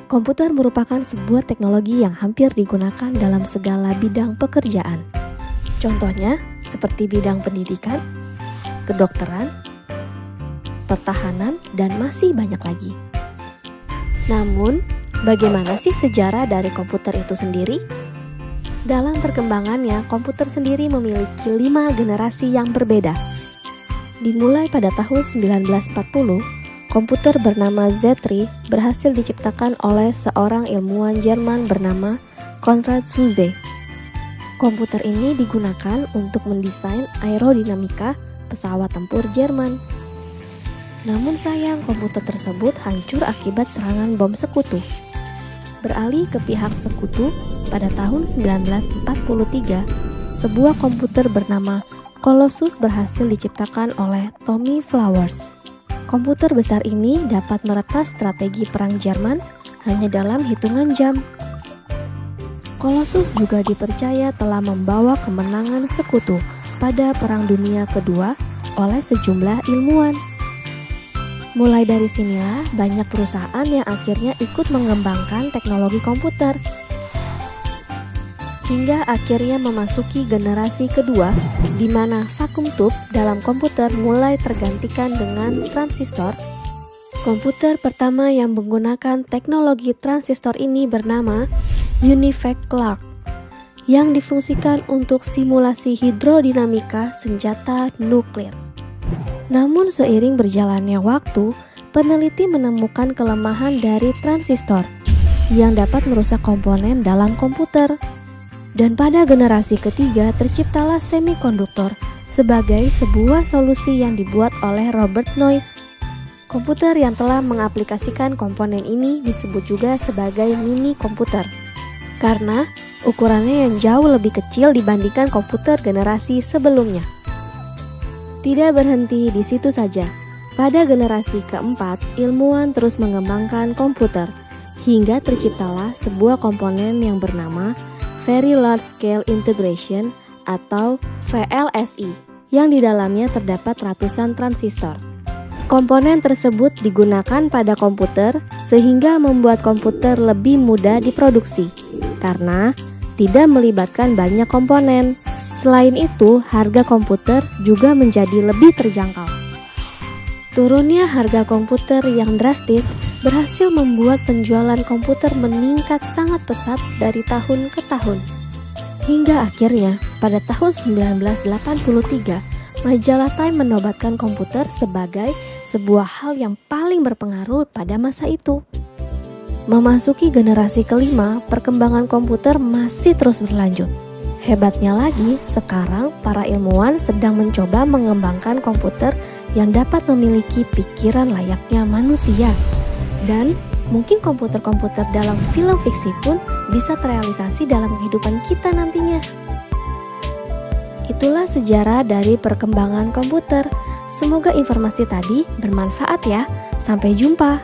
Komputer merupakan sebuah teknologi yang hampir digunakan dalam segala bidang pekerjaan. Contohnya seperti bidang pendidikan, kedokteran, pertahanan, dan masih banyak lagi. Namun, bagaimana sih sejarah dari komputer itu sendiri? Dalam perkembangannya, komputer sendiri memiliki 5 generasi yang berbeda. Dimulai pada tahun 1940, komputer bernama Z3 berhasil diciptakan oleh seorang ilmuwan Jerman bernama Konrad Zuse. Komputer ini digunakan untuk mendesain aerodinamika pesawat tempur Jerman. Namun sayang, komputer tersebut hancur akibat serangan bom sekutu. Beralih ke pihak sekutu, pada tahun 1943, sebuah komputer bernama Colossus berhasil diciptakan oleh Tommy Flowers. Komputer besar ini dapat meretas strategi perang Jerman hanya dalam hitungan jam. Colossus juga dipercaya telah membawa kemenangan sekutu pada Perang Dunia Kedua oleh sejumlah ilmuwan. Mulai dari sinilah banyak perusahaan yang akhirnya ikut mengembangkan teknologi komputer. Hingga akhirnya memasuki generasi kedua, di mana vacuum tube dalam komputer mulai tergantikan dengan transistor. Komputer pertama yang menggunakan teknologi transistor ini bernama Univac Clark, yang difungsikan untuk simulasi hidrodinamika senjata nuklir. Namun seiring berjalannya waktu, peneliti menemukan kelemahan dari transistor yang dapat merusak komponen dalam komputer. Dan pada generasi ketiga terciptalah semikonduktor sebagai sebuah solusi yang dibuat oleh Robert Noyce. Komputer yang telah mengaplikasikan komponen ini disebut juga sebagai mini komputer, karena ukurannya yang jauh lebih kecil dibandingkan komputer generasi sebelumnya. Tidak berhenti di situ saja. Pada generasi keempat, ilmuwan terus mengembangkan komputer, hingga terciptalah sebuah komponen yang bernama Very Large Scale Integration atau VLSI, yang di dalamnya terdapat ratusan transistor. Komponen tersebut digunakan pada komputer sehingga membuat komputer lebih mudah diproduksi karena tidak melibatkan banyak komponen. Selain itu, harga komputer juga menjadi lebih terjangkau. Turunnya harga komputer yang drastis berhasil membuat penjualan komputer meningkat sangat pesat dari tahun ke tahun. Hingga akhirnya pada tahun 1983, majalah Time menobatkan komputer sebagai sebuah hal yang paling berpengaruh pada masa itu. Memasuki generasi kelima, perkembangan komputer masih terus berlanjut. Hebatnya lagi, sekarang para ilmuwan sedang mencoba mengembangkan komputer yang dapat memiliki pikiran layaknya manusia. Dan mungkin komputer-komputer dalam film fiksi pun bisa terrealisasi dalam kehidupan kita nantinya. Itulah sejarah dari perkembangan komputer. Semoga informasi tadi bermanfaat ya. Sampai jumpa.